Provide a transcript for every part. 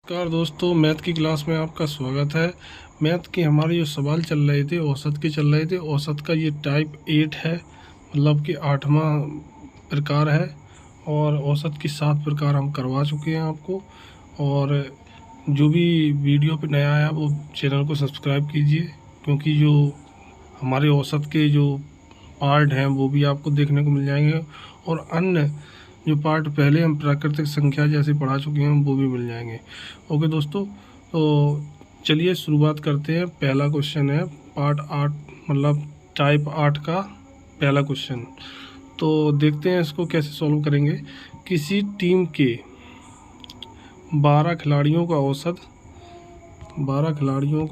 नमस्कार दोस्तों, मैथ की क्लास में आपका स्वागत है। मैथ के हमारे जो सवाल चल रहे थे औसत के चल रहे थे। औसत का ये टाइप 8 है, मतलब कि 8वां प्रकार है। और औसत की 7 प्रकार हम करवा चुके हैं आपको। और जो भी वीडियो पे नया आया वो चैनल को सब्सक्राइब कीजिए, क्योंकि जो हमारे औसत के जो पार्ट हैं वो भी आपको देखने को मिल जाएंगे, और अन्य जो पार्ट पहले हम प्राकृतिक संख्या जैसे पढ़ा चुके हैं वो भी मिल जाएंगे। ओके दोस्तों, तो चलिए शुरुआत करते हैं। पहला क्वेश्चन है पार्ट 8, मतलब टाइप 8 का पहला क्वेश्चन। तो देखते हैं इसको कैसे सॉल्व करेंगे। किसी टीम के 12 खिलाड़ियों का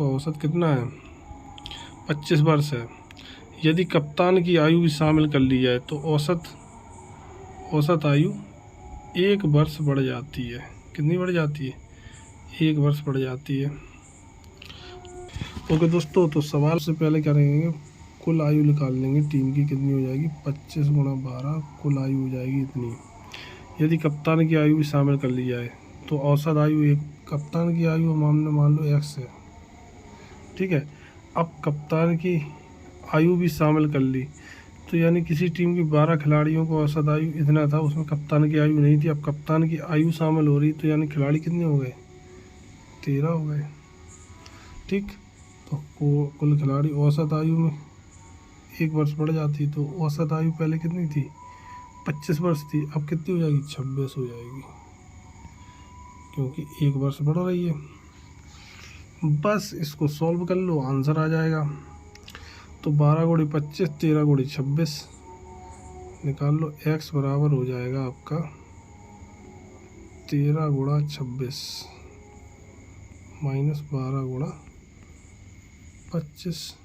औसत कितना है? 25 वर्ष है। यदि कप्तान की आयु भी शामिल कर ली जाए तो औसत आयु 1 वर्ष बढ़ जाती है। कितनी बढ़ जाती है? 1 वर्ष बढ़ जाती है। ओके दोस्तों, तो सवाल से पहले क्या रहेंगे, कुल आयु निकाल लेंगे टीम की। कितनी हो जाएगी? 25 गुणा 12, कुल आयु हो जाएगी इतनी। यदि कप्तान की आयु भी शामिल कर ली जाए तो औसत आयु एक, कप्तान की आयु हमने मान लो x है, ठीक है। अब कप्तान की आयु भी शामिल कर ली तो यानी किसी टीम की 12 खिलाड़ियों को औसत आयु इतना था, उसमें कप्तान की आयु नहीं थी। अब कप्तान की आयु शामिल हो रही तो यानी खिलाड़ी कितने हो गए? 13 हो गए, ठीक। तो कुल खिलाड़ी औसत आयु में 1 वर्ष बढ़ जाती, तो औसत आयु पहले कितनी थी? 25 वर्ष थी। अब कितनी हो जाएगी? 26 हो जाएगी, क्योंकि 1 वर्ष बढ़ रही है। बस इसको सॉल्व कर लो, आंसर आ जाएगा। तो 12 गुणी 25, 13 गुणी 26 निकाल लो। x बराबर हो जाएगा आपका 13 गुणा 26 माइनस 12 गुणा 25।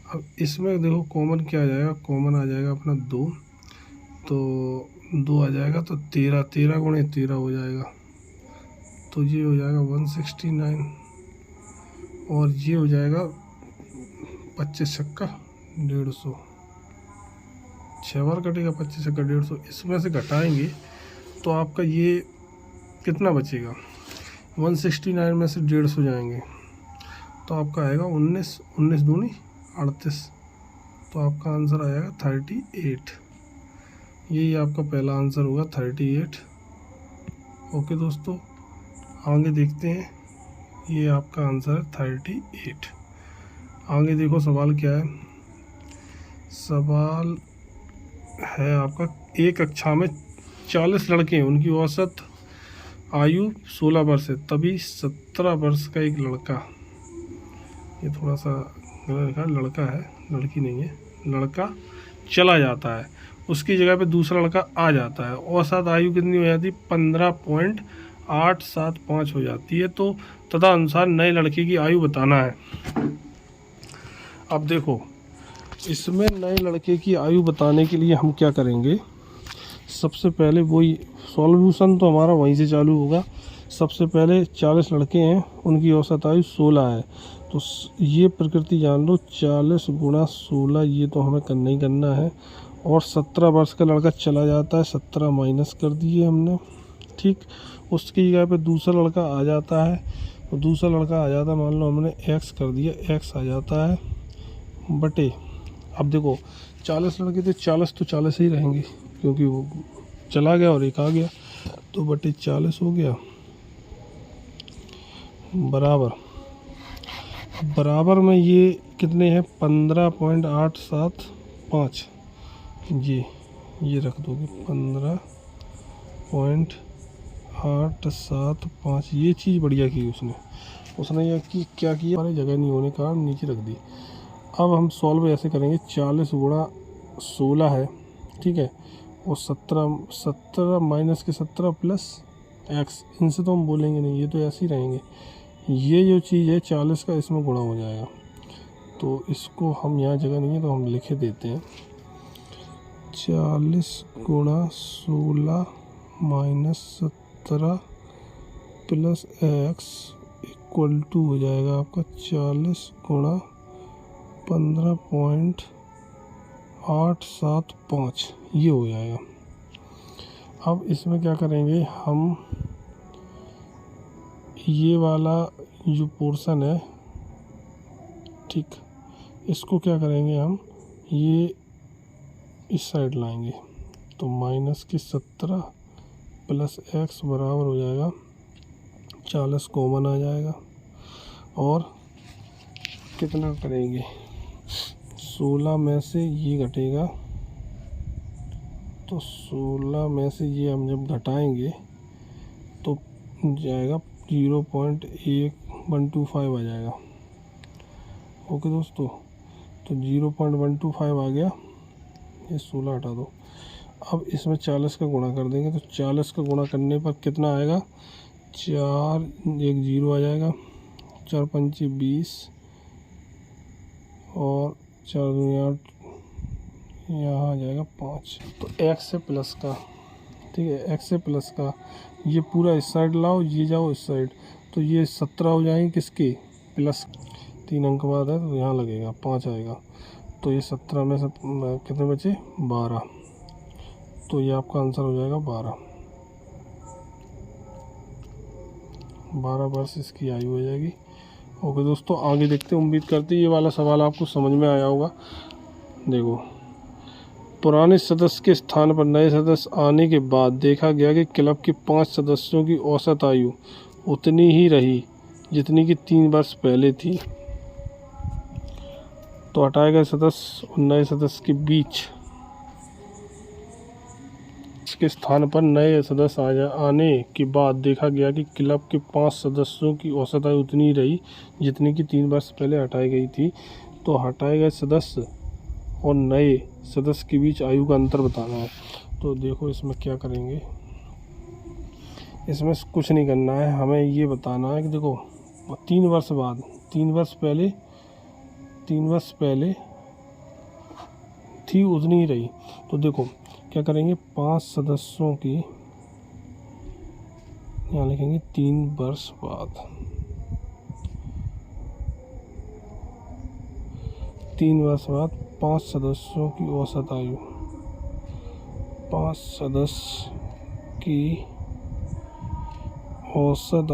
अब इसमें देखो कॉमन क्या आ जाएगा? कॉमन आ जाएगा अपना 2, तो 2 आ जाएगा, तो 13 गुणे 13 हो जाएगा, तो ये हो जाएगा 169। और ये हो जाएगा 25 छक्का 150, 6 बार कटेगा 25 छक्का 150। इसमें से घटाएंगे तो आपका ये कितना बचेगा? 169 में से 150 जाएंगे तो आपका आएगा 19 दूनी 38, तो आपका आंसर आएगा 38। यही आपका पहला आंसर होगा 38। ओके दोस्तों, आगे देखते हैं। ये आपका आंसर है 38। आगे देखो सवाल क्या है। सवाल है आपका, एक कक्षा में 40 लड़के हैं, उनकी औसत आयु 16 वर्ष है। तभी 17 वर्ष का एक लड़का, ये थोड़ा सा गलत लिखा, लड़का है, लड़की नहीं है, लड़का चला जाता है, उसकी जगह पे दूसरा लड़का आ जाता है। औसत आयु कितनी हो जाती है? 15.875 हो जाती है। तो तथा अनुसार नए लड़के की आयु बताना है। अब देखो, इसमें नए लड़के की आयु बताने के लिए हम क्या करेंगे? सबसे पहले वही सॉल्यूशन तो हमारा वहीं से चालू होगा। सबसे पहले 40 लड़के हैं, उनकी औसत आयु 16 है, तो ये प्रकृति जान लो, 40 गुणा 16, ये तो हमें करना ही करना है। और 17 वर्ष का लड़का चला जाता है, 17 माइनस कर दिए हमने, ठीक। उसकी जगह पे दूसरा लड़का आ जाता है, और दूसरा लड़का आ जाता है, मान लो हमने x कर दिया, x आ जाता है बटे। अब देखो 40 लड़के थे, 40 तो 40 ही रहेंगे, क्योंकि वो चला गया और एक आ गया, तो बटे 40 हो गया, बराबर में ये कितने हैं? 15.875। ये रख दोगे 15.875। ये चीज़ बढ़िया की उसने ये क्या किया, हमारी जगह नहीं होने का नीचे रख दी। अब हम सॉल्व ऐसे करेंगे, 40 गुणा 16 है, ठीक है, और 17 माइनस के 17 प्लस x, इनसे तो हम बोलेंगे नहीं, ये तो ऐसे ही रहेंगे। ये जो चीज़ है 40 का, इसमें गुणा हो जाएगा, तो इसको हम यहाँ जगह नहीं है तो हम लिखे देते हैं। 40 गुणा 16 minus 17 plus x equal to हो जाएगा आपका 40 गुणा 15.875, ये हो जाएगा। अब इसमें क्या करेंगे हम, ये वाला जो पोर्शन है, ठीक, इसको क्या करेंगे हम, ये इस साइड लाएंगे तो -17 प्लस x बराबर हो जाएगा 40 कॉमन आ जाएगा। और कितना करेंगे, 16 में से ये घटेगा तो 16 में से ये हम जब घटाएंगे तो जाएगा 0.125 आ जाएगा। ओके दोस्तों, तो 0.125 आ गया, ये 16 हटा दो। अब इसमें 40 का गुणा कर देंगे तो 40 का गुणा करने पर कितना आएगा, 4 1 0 आ जाएगा, 4 5 20 और 4 2 8, यहाँ आ जाएगा 5। तो x से प्लस का, ठीक है, x से प्लस का ये पूरा इस साइड लाओ, ये जाओ इस साइड, तो ये 17 हो जाएंगे किसके, प्लस 3 अंक बाद है तो यहाँ लगेगा 5 आएगा। तो ये 17 में से कितने बचे, 12, तो ये आपका आंसर हो जाएगा 12 वर्ष इसकी आयु हो जाएगी। ओके दोस्तों, आगे देखते हैं। उम्मीद करते हैं ये वाला सवाल आपको समझ में आया होगा। देखो, पुराने सदस्य के स्थान पर नए सदस्य आने के बाद देखा गया कि क्लब के 5 सदस्यों की औसत आयु उतनी ही रही जितनी कि 3 वर्ष पहले थी। तो हटाए गए सदस्य और नए सदस्य के बीच इसके स्थान पर नए सदस्य आने के बाद देखा गया कि क्लब के 5 सदस्यों की औसत आयु उतनी ही रही जितनी कि 3 वर्ष पहले हटाई गई थी। तो हटाए गए सदस्य और नए सदस्य के बीच आयु का अंतर बताना है। तो देखो इसमें क्या करेंगे, इसमें कुछ नहीं करना है, हमें ये बताना है कि देखो 3 वर्ष बाद, 3 वर्ष पहले थी उतनी ही रही। तो देखो क्या करेंगे, 5 सदस्यों की यहाँ लिखेंगे 3 वर्ष बाद, 3 वर्ष बाद 5 सदस्यों की औसत आयु, 5 सदस्य की औसत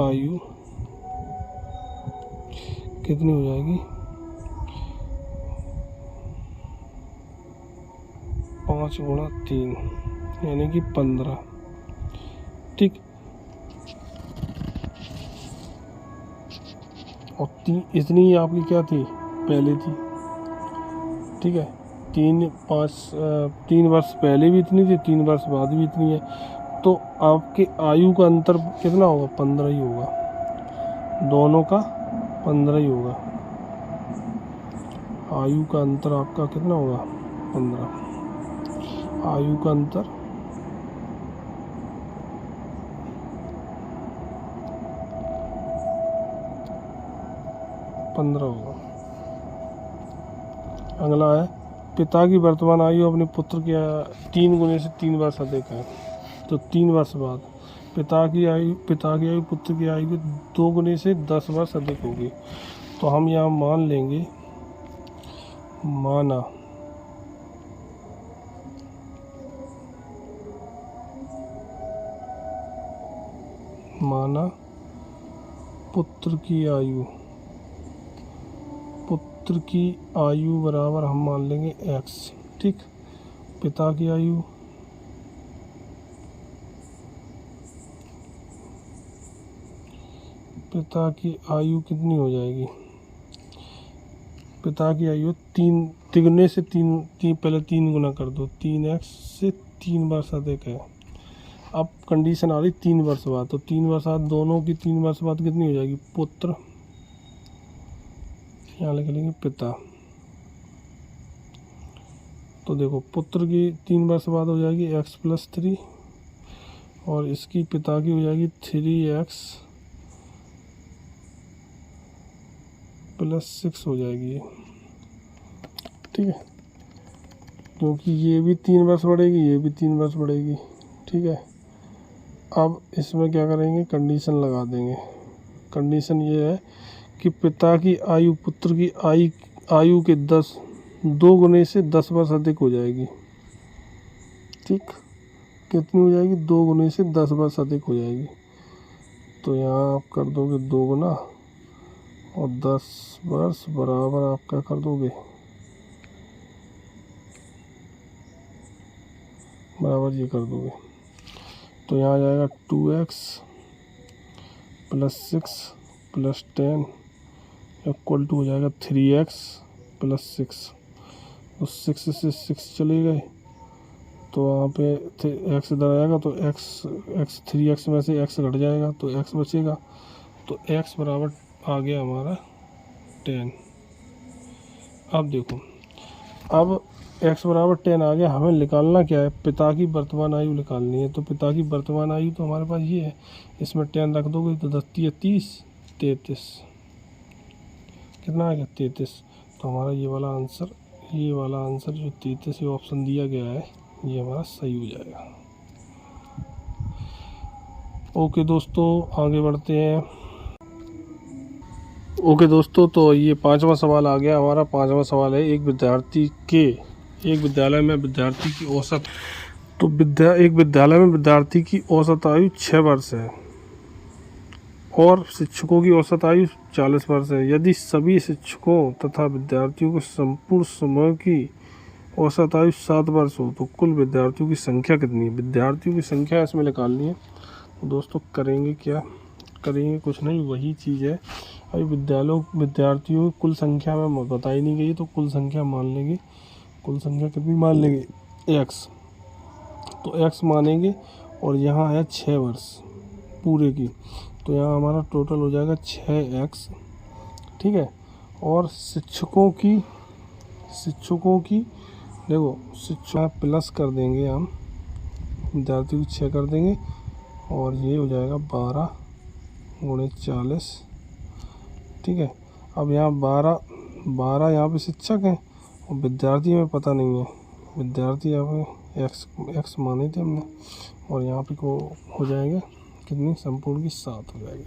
आयु कितनी हो जाएगी, 5 गुणा 3 यानी कि 15, ठीक। और इतनी ही आपकी क्या थी, पहले थी, ठीक है। 3 वर्ष पहले भी इतनी थी, 3 वर्ष बाद भी इतनी है। तो आपके आयु का अंतर कितना होगा, 15 ही होगा, दोनों का 15 ही होगा। आयु का अंतर आपका कितना होगा, 15, आयु का अंतर 15 होगा। अगला है, पिता की वर्तमान आयु अपने पुत्र के 3 गुने से 3 वर्ष अधिक है। तो 3 वर्ष बाद पिता की आयु पुत्र की आयु के 2 गुने से 10 वर्ष अधिक होगी। तो हम यहाँ मान लेंगे, माना पुत्र की आयु बराबर हम मान लेंगे x, ठीक। पिता की आयु कितनी हो जाएगी, पिता की आयु 3 तिगुने से 3 पहले 3 गुना कर दो, 3x से 3 वर्ष अधिक है। अब कंडीशन आ रही 3 वर्ष बाद, तो 3 वर्ष बाद दोनों की 3 वर्ष बाद कितनी हो जाएगी, पुत्र, यहाँ लिख लेंगे पिता। तो देखो पुत्र की 3 वर्ष बाद हो जाएगी x + 3 और इसकी पिता की हो जाएगी 3x + 6 हो जाएगी, ठीक है। क्योंकि ये भी 3 वर्ष बढ़ेगी, ये भी 3 वर्ष बढ़ेगी, ठीक है। अब इसमें क्या करेंगे, कंडीशन लगा देंगे। कंडीशन ये है कि पिता की आयु पुत्र की आयु के 2 गुने से 10 वर्ष अधिक हो जाएगी, ठीक। कितनी हो जाएगी, 2 गुने से 10 वर्ष अधिक हो जाएगी। तो यहाँ आप कर दोगे 2 गुना और 10 वर्ष बराबर आप क्या कर दोगे, बराबर ये कर दोगे। तो यहाँ आ जाएगा 2x + 6 + 10 इक्वल टू हो जाएगा 3x + 6। तो 6 से 6 चले गए तो वहाँ पे x इधर आएगा तो x 3x में से x घट जाएगा तो x बचेगा। तो x बराबर आ गया हमारा 10। अब देखो, अब x बराबर 10 आ गया, हमें निकालना क्या है, पिता की वर्तमान आयु निकालनी है। तो पिता की वर्तमान आयु तो हमारे पास ये है, इसमें 10 रख दोगे तो 10 × 30 33, कितना आ गया 33। तो हमारा ये वाला आंसर जो 33 ऑप्शन दिया गया है ये हमारा सही हो जाएगा। ओके दोस्तों, आगे बढ़ते हैं। ओके दोस्तों, तो ये 5वां सवाल आ गया हमारा। 5वां सवाल है, एक विद्यालय में विद्यार्थी की औसत, तो एक विद्यालय में विद्यार्थी की औसत आयु 6 वर्ष है और शिक्षकों की औसत आयु 40 वर्ष है। यदि सभी शिक्षकों तथा विद्यार्थियों के संपूर्ण समूह की औसत आयु 7 वर्ष हो तो कुल विद्यार्थियों की संख्या कितनी है। विद्यार्थियों की संख्या इसमें निकालनी है। तो दोस्तों करेंगे क्या, करेंगे कुछ नहीं, वही चीज़ है। अभी विद्यार्थियों की कुल संख्या में बताई नहीं गई तो कुल संख्या मान लेंगे। कुल संख्या कितनी मान लेंगे, x। तो x मानेंगे और यहाँ है 6 वर्ष पूरे की, तो यहाँ हमारा टोटल हो जाएगा 6x, ठीक है। और शिक्षकों की देखो, शिक्षक प्लस कर देंगे हम, विद्यार्थियों की 6 कर देंगे और ये हो जाएगा 12 × 40, ठीक है। अब यहाँ 12 यहाँ पे शिक्षक हैं और विद्यार्थी में पता नहीं है, विद्यार्थी यहाँ पे x माने थे हमने, और यहाँ पे को हो जाएंगे कितनी, संपूर्ण की 7 हो जाएगी।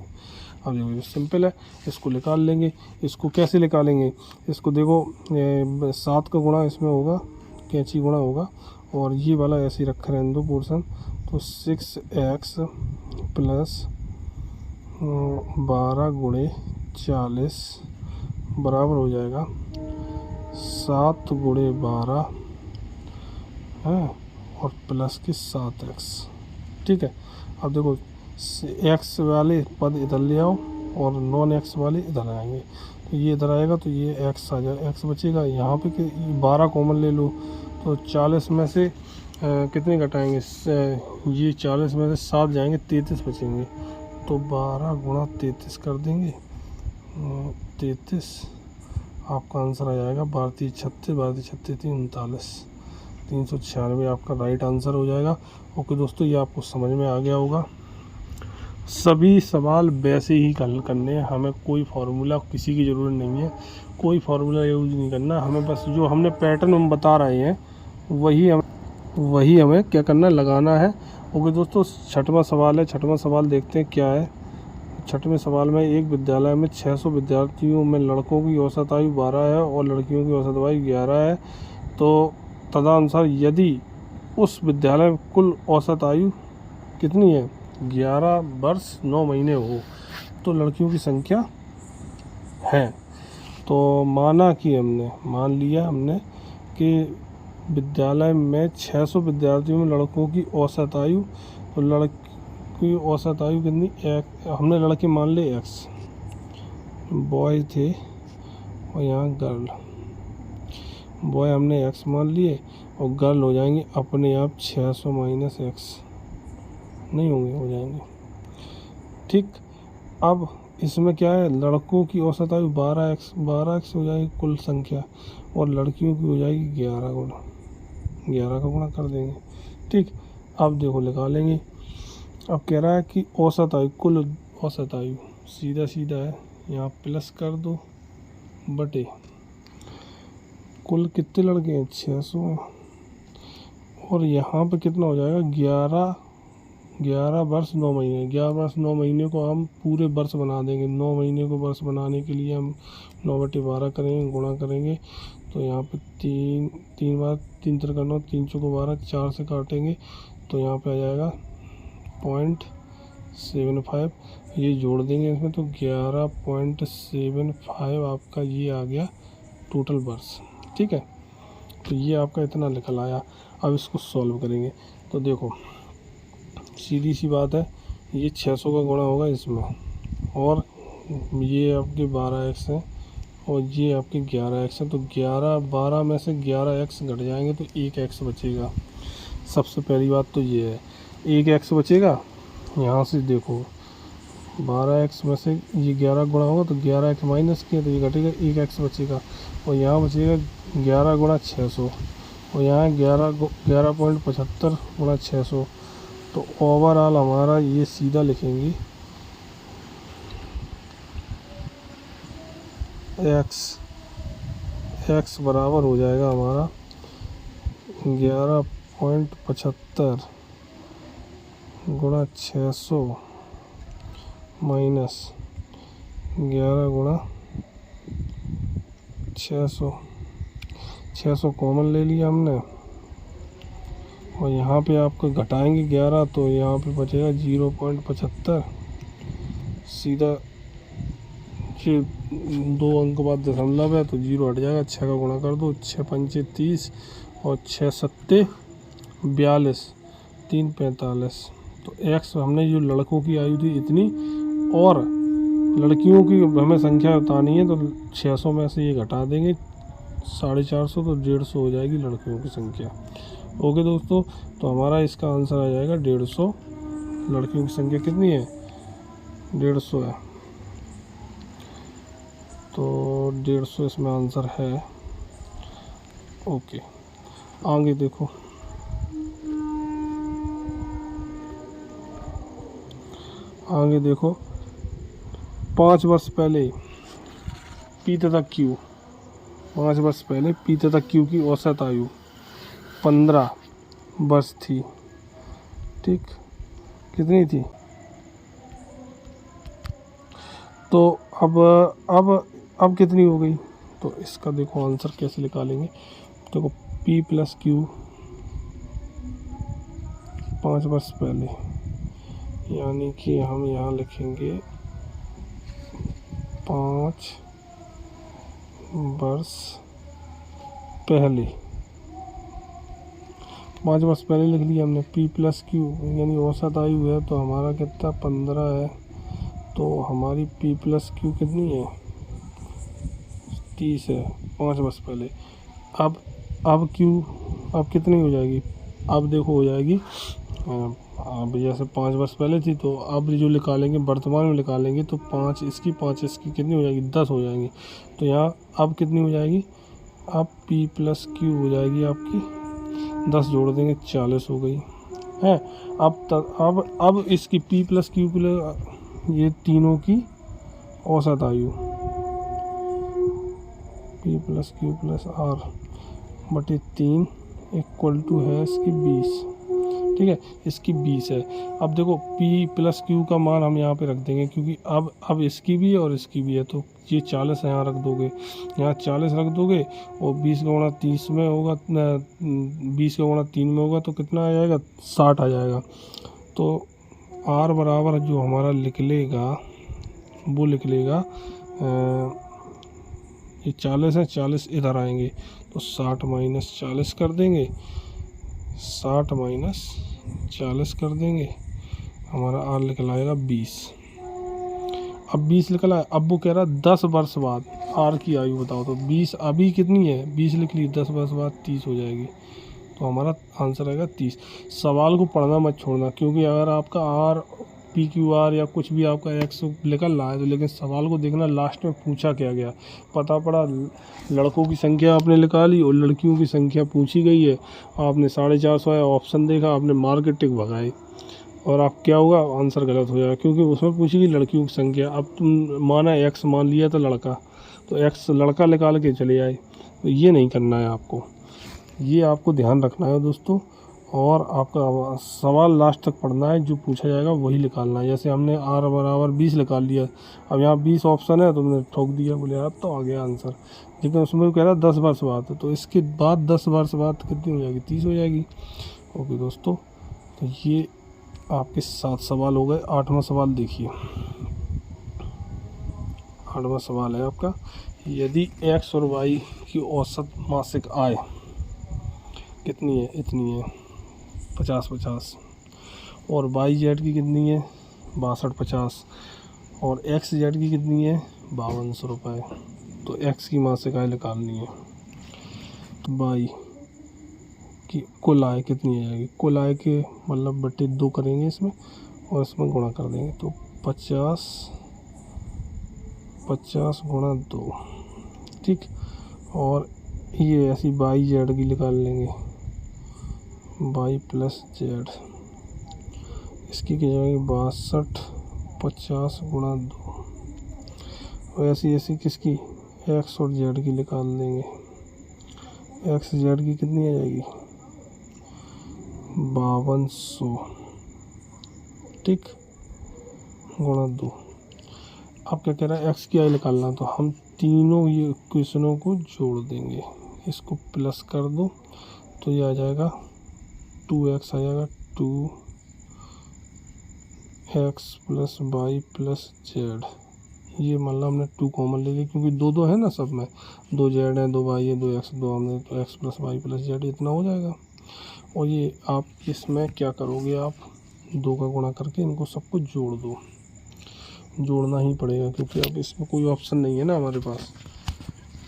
अब देखो ये सिंपल है, इसको निकाल लेंगे। इसको कैसे निकालेंगे, इसको देखो 7 का गुणा इसमें होगा, कैंची गुणा होगा, और ये वाला ऐसे ही रखा रहने दो पोर्शन। तो 6x + 12 × 40 बराबर हो जाएगा 7 × 12 है और प्लस की 7x, ठीक है। अब देखो x वाले पद इधर ले आओ और नॉन x वाले इधर आएंगे, तो ये इधर आएगा तो ये x आ जाएगा, x बचेगा। यहाँ पे 12 कॉमन ले लो तो 40 में से कितने घटाएंगे, ये 40 में से 7 जाएंगे, 33 बचेंगे। तो 12 × 33 कर देंगे, 33 आपका आंसर आ जाएगा 12 × 36 39, 396 आपका राइट आंसर हो जाएगा। ओके दोस्तों, ये आपको समझ में आ गया होगा। सभी सवाल वैसे ही हल करने हैं, हमें कोई फार्मूला किसी की ज़रूरत नहीं है, कोई फार्मूला यूज़ नहीं करना, हमें बस जो हमने पैटर्न हम बता रहे हैं वही हमें क्या करना है, लगाना है। ओके दोस्तों, 6वां सवाल है। 6वां सवाल देखते हैं क्या है। 6वें सवाल में, एक विद्यालय में 600 विद्यार्थियों में लड़कों की औसत आयु 12 है और लड़कियों की औसत आयु 11 है। तो तदनुसार यदि उस विद्यालय में कुल औसत आयु कितनी है, 11 वर्ष 9 महीने हो तो लड़कियों की संख्या है। तो मान लिया हमने कि विद्यालय में 600 विद्यार्थियों में लड़कों की औसत आयु, तो लड़की औसत आयु कितनी, हमने लड़के मान ले x, बॉय थे और यहाँ गर्ल, बॉय हमने x मान लिए और गर्ल हो जाएंगे अपने आप 600 - x नहीं होंगे, हो जाएंगे, ठीक। अब इसमें क्या है, लड़कों की औसत आयु 12x हो जाएगी कुल संख्या और लड़कियों की हो जाएगी 11 का गुणा कर देंगे, ठीक। अब देखो निकालेंगे। अब कह रहा है कि औसत आयु, कुल औसत आयु सीधा है, यहाँ प्लस कर दो बटे कुल कितने लड़के हैं 600, और यहाँ पे कितना हो जाएगा 11 वर्ष 9 महीने। 11 वर्ष 9 महीने को हम पूरे वर्ष बना देंगे। 9 महीने को वर्ष बनाने के लिए हम 9/12 करेंगे, गुणा करेंगे। तो यहाँ पे 3 बार 3 × 9 3 × 12 4 से काटेंगे तो यहाँ पे आ जाएगा 0.75, ये जोड़ देंगे इसमें तो 11.75 आपका ये आ गया टोटल वर्ष। ठीक है, तो ये आपका इतना निकल आया। अब इसको सॉल्व करेंगे तो देखो सीधी सी बात है, ये 600 का गुणा होगा इसमें, और ये आपके 12x है और ये आपके 11x है, तो 12 में से 11x घट जाएंगे तो 1x बचेगा। सबसे पहली बात तो ये है, 1x बचेगा। यहाँ से देखो 12x में से ये 11 गुणा होगा तो 11x माइनस किया तो ये घटेगा, 1x बचेगा। और यहाँ बचेगा 11 गुणा 600 और यहाँ 11.75 गुणा 600। तो ओवरऑल हमारा ये सीधा लिखेंगे x बराबर हो जाएगा हमारा 11.75 गुणा 600 माइनस 11 गुणा 600 कॉमन ले लिया हमने, और यहाँ पे आपको घटाएंगे 11 तो यहाँ पे बचेगा 0.75। सीधा ये 2 अंक बाद दशमलव है तो 0 हट जाएगा, 6 का गुणा कर दो, 6 पंचे 30 और 6 सत्ते 42, 3 45। तो x हमने जो लड़कों की आयु थी इतनी, और लड़कियों की हमें संख्या बतानी है तो 600 में से ये घटा देंगे 450 तो 150 हो जाएगी लड़कियों की संख्या। ओके दोस्तों, तो हमारा इसका आंसर आ जाएगा 150। लड़कियों की संख्या कितनी है? 150 है, तो 150 इसमें आंसर है। ओके, आगे देखो, आगे देखो 5 वर्ष पहले पी तथा क्यू, 5 वर्ष पहले पी तथा क्यू की औसत आयु 15 वर्ष थी। ठीक, कितनी थी? तो अब कितनी हो गई? तो इसका देखो आंसर कैसे निकालेंगे। देखो P प्लस क्यू 5 वर्ष पहले, यानी कि हम यहाँ लिखेंगे 5 वर्ष पहले। 5 वर्ष पहले लिख लिया हमने। P प्लस क्यू यानी औसत आयु है, तो हमारा कितना 15 है, तो हमारी P प्लस क्यू कितनी है? 30 है 5 वर्ष पहले। अब क्यू अब कितनी हो जाएगी? अब देखो हो जाएगी, अब जैसे 5 वर्ष पहले थी, तो अब जो निकालेंगे वर्तमान में निकालेंगे तो 5 इसकी कितनी हो जाएगी? 10 हो जाएंगी। तो यहाँ अब कितनी हो जाएगी? अब P प्लस क्यू हो जाएगी आपकी 10 जोड़ देंगे 40 हो गई है। अब इसकी P प्लस क्यू के लिए ये तीनों की औसत आयु P plus Q plus R बटे 3 इक्वल टू है इसकी 20। ठीक है, इसकी 20 है। अब देखो P प्लस क्यू का मान हम यहाँ पे रख देंगे, क्योंकि अब इसकी भी है और इसकी भी है, तो ये 40 यहाँ रख दोगे, यहाँ 40 रख दोगे, और 20 का गुणा 30 में होगा, 20 का गुणा 3 में होगा तो कितना आ जाएगा? 60 आ जाएगा। तो R बराबर जो हमारा निकलेगा वो निकलेगा, ये 40 है, 40 इधर आएंगे तो 60 माइनस 40 कर देंगे, 60 माइनस 40 कर देंगे, हमारा R निकल आएगा 20। अब 20 निकला है। अब वो कह रहा है 10 वर्ष बाद R की आयु बताओ, तो 20 अभी कितनी है? 20 लिख ली, 10 वर्ष बाद 30 हो जाएगी, तो हमारा आंसर आएगा 30। सवाल को पढ़ना मत छोड़ना, क्योंकि अगर आपका R P Q R या कुछ भी आपका X निकल रहा है तो, लेकिन सवाल को देखना लास्ट में पूछा क्या गया। पता पड़ा लड़कों की संख्या आपने निकाली और लड़कियों की संख्या पूछी गई है, आपने 450 आया, ऑप्शन देखा, आपने मार के टिक भगाए, और आप क्या होगा? आंसर गलत हो जाएगा, क्योंकि उसमें पूछी गई लड़कियों की संख्या। अब तुम माना X मान लिया था लड़का, तो X लड़का निकाल के चले आए, तो ये नहीं करना है आपको, ये आपको ध्यान रखना है दोस्तों। और आपका सवाल लास्ट तक पढ़ना है, जो पूछा जाएगा वही निकालना है। जैसे हमने R बराबर 20 निकाल लिया, अब यहाँ 20 ऑप्शन है तो हमने ठोक दिया, बोले यार तो आ गया आंसर, लेकिन उसमें कह रहा है 10 वर्ष बाद, तो इसके बाद 10 वर्ष बाद कितनी हो जाएगी? 30 हो जाएगी। ओके दोस्तों। ये आपके 7 सवाल हो गए। 8वां सवाल देखिए। 8वां सवाल है आपका, यदि x और y की औसत मासिक आय कितनी है? इतनी है 50-50, और वाई जेड की कितनी है? 62-50, और एक्स जेड की कितनी है? 5200 रुपये। तो एक्स की मासिक आय निकालनी है, तो वाई की कुल आय कितनी आ जाएगी? कुल आय के मतलब बट्टे 2 करेंगे इसमें, और इसमें गुणा कर देंगे, तो 50 गुणा 2, ठीक। और ये ऐसी वाई जेड की निकाल लेंगे, वाई प्लस जेड, इसकी क्या जाएगी? 62 50 गुणा 2, और ऐसी किसकी? एक्स और जेड की निकाल देंगे। एक्स जेड की कितनी आ जाएगी? 5200, ठीक, गुणा 2। अब क्या कह रहा है? एक्स की आय निकालना, तो हम तीनों ये इक्वेशनों को जोड़ देंगे, इसको प्लस कर दो, तो ये आ जाएगा 2x आ जाएगा, 2x plus y plus Z. ये मतलब हमने 2 कॉमन ले लिया, क्योंकि 2 है ना सब में, 2 जेड है, 2 वाई है, 2 एक्स, 2 हमने, तो x plus y plus z इतना हो जाएगा। और ये आप इसमें क्या करोगे? आप 2 का गुणा करके इनको सबको जोड़ दो, जोड़ना ही पड़ेगा, क्योंकि अब इसमें कोई ऑप्शन नहीं है ना हमारे पास,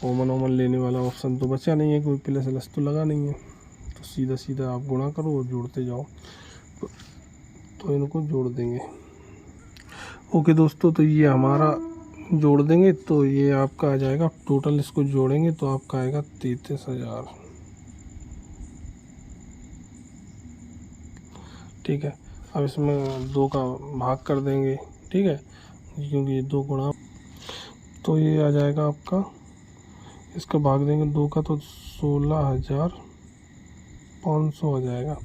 कॉमन लेने वाला ऑप्शन तो बचा नहीं है, कोई प्लस प्लस तो लगा नहीं है, तो सीधा सीधा आप गुणा करो और जोड़ते जाओ, तो इनको जोड़ देंगे। ओके दोस्तों, तो ये हमारा जोड़ देंगे, तो ये आपका आ जाएगा टोटल, इसको जोड़ेंगे तो आपका आएगा 33,000, ठीक है। अब इसमें 2 का भाग कर देंगे, ठीक है, क्योंकि ये 2 गुणा, तो ये आ जाएगा आपका, इसका भाग देंगे 2 का, तो 16,500 आ जाएगा।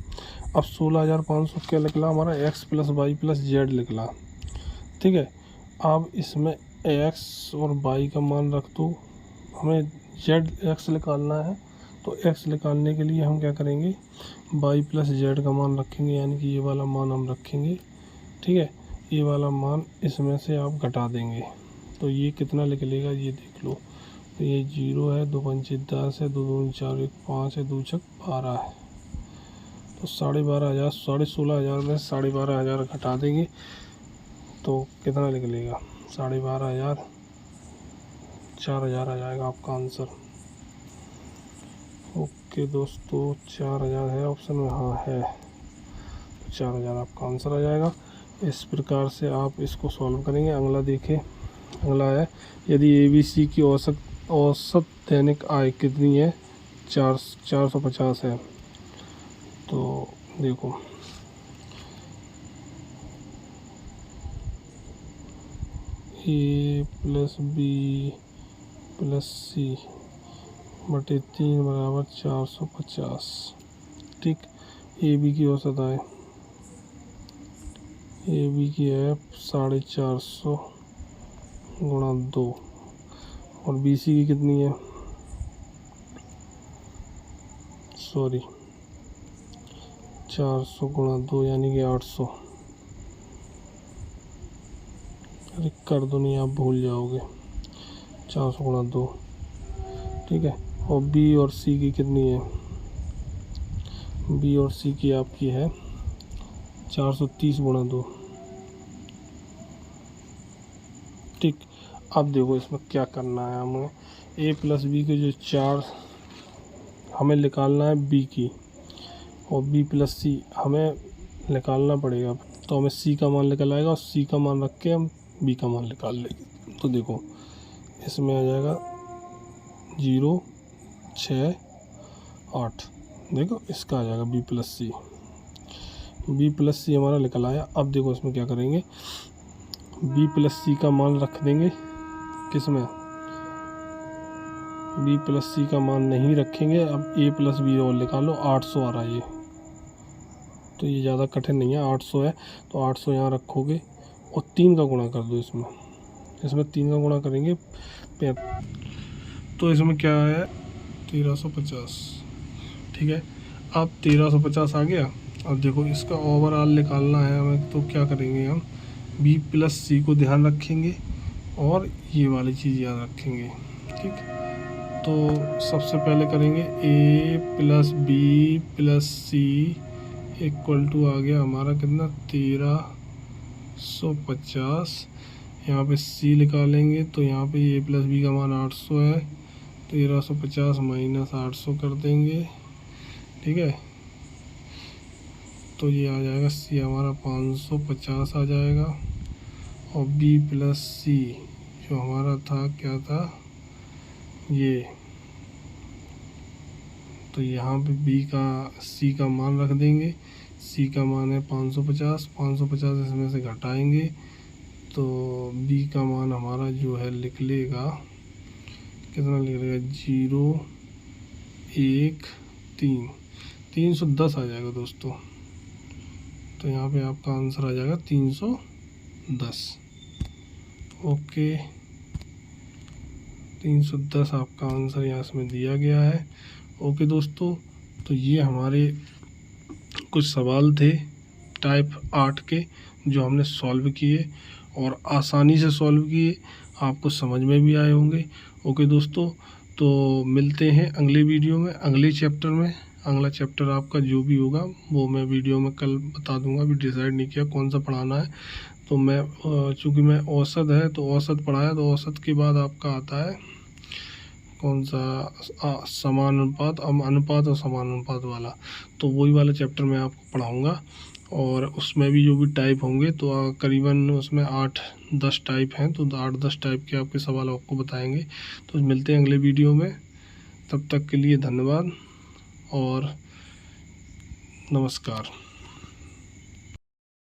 अब 16,500 क्या निकला हमारा? X plus y plus z निकला, ठीक है। अब इसमें एक्स और वाई का मान रख दो, हमें जेड एक्स निकालना है, तो एक्स निकालने के लिए हम क्या करेंगे? वाई प्लस जेड का मान रखेंगे, यानी कि ये वाला मान हम रखेंगे, ठीक है। ये वाला मान इसमें से आप घटा देंगे, तो ये कितना निकलेगा? ये देख लो, तो ये 0 है, 2 पंचे 10 है, 2 दूनी 4, 1 5 है, 2 छक 12 है, तो 12,500, 16,500 में 12,500 घटा देंगे, तो कितना निकलेगा? 12,500, 4,000 आ जाएगा आपका आंसर। ओके दोस्तों, 4,000 है ऑप्शन में? हाँ है, 4,000 आपका आंसर आ जाएगा। इस प्रकार से आप इसको सॉल्व करेंगे। अगला देखें, अगला है, यदि ABC की औसत दैनिक आय कितनी है? 450 है। तो देखो, A plus B plus C बटे 3 बराबर 450, ठीक। AB की औसत आय, AB की है 450 गुणा 2, और BC की कितनी है? 400 गुणा 2 यानी कि 800। अरे कर दो, नहीं आप भूल जाओगे, 400 गुणा 2, ठीक है। और B और C की कितनी है? B और C की आपकी है 430 गुणा 2, ठीक। अब देखो इसमें क्या करना है हमें, A प्लस B के जो 4 हमें निकालना है B की, और B प्लस C हमें निकालना पड़ेगा, तो हमें C का मान निकल आएगा, और C का मान रख के हम B का मान निकाल लेंगे। तो देखो इसमें आ जाएगा 0 6 8, देखो इसका आ जाएगा B प्लस C हमारा निकल आया। अब देखो इसमें क्या करेंगे, B प्लस C का मान रख देंगे, किसमें? B प्लस C का मान नहीं रखेंगे। अब A प्लस B और निकालो, 800 आ रहा है ये, तो ये ज़्यादा कठिन नहीं है, 800 है, तो 800 यहाँ रखोगे और 3 का गुणा कर दो, इसमें 3 का गुणा करेंगे, तो इसमें क्या है? 1350, ठीक है। अब 1350 आ गया, अब देखो इसका ओवरऑल निकालना है हमें, तो क्या करेंगे हम, बी प्लस सी को ध्यान रखेंगे और ये वाली चीज़ याद रखेंगे। ठीक, तो सबसे पहले करेंगे a plus b plus c equal to आ गया हमारा कितना 1350। यहाँ पे सी निकालेंगे तो यहाँ पे ए प्लस बी का मान 800 है, 1350 माइनस 800 कर देंगे। ठीक है, तो ये आ जाएगा सी हमारा 550 आ जाएगा, और बी प्लस सी जो हमारा था क्या था ये, तो यहाँ पे बी का सी का मान रख देंगे। सी का मान है 550, 550 इसमें से घटाएंगे तो बी का मान हमारा जो है लिख लेगा, कितना लिख लेगा 013 आ जाएगा दोस्तों। तो यहाँ पे आपका आंसर आ जाएगा 310। ओके, 310 आपका आंसर यहाँ इसमें दिया गया है। ओके दोस्तों, तो ये हमारे कुछ सवाल थे टाइप 8 के जो हमने सॉल्व किए और आसानी से सॉल्व किए, आपको समझ में भी आए होंगे। ओके दोस्तों, तो मिलते हैं अगले वीडियो में, अगले चैप्टर में। अगला चैप्टर आपका जो भी होगा वो मैं वीडियो में कल बता दूंगा, अभी डिसाइड नहीं किया कौन सा पढ़ाना है। तो मैं चूँकि मैं औसत है तो औसत पढ़ाया, तो औसत के बाद आपका आता है कौन सा समानुपात, अनुपात और समानुपात वाला, तो वही वाला चैप्टर मैं आपको पढ़ाऊँगा। और उसमें भी जो भी टाइप होंगे तो करीबन उसमें 8-10 टाइप हैं, तो 8-10 टाइप के आपके सवाल आपको बताएंगे। तो मिलते हैं अगले वीडियो में, तब तक के लिए धन्यवाद और नमस्कार।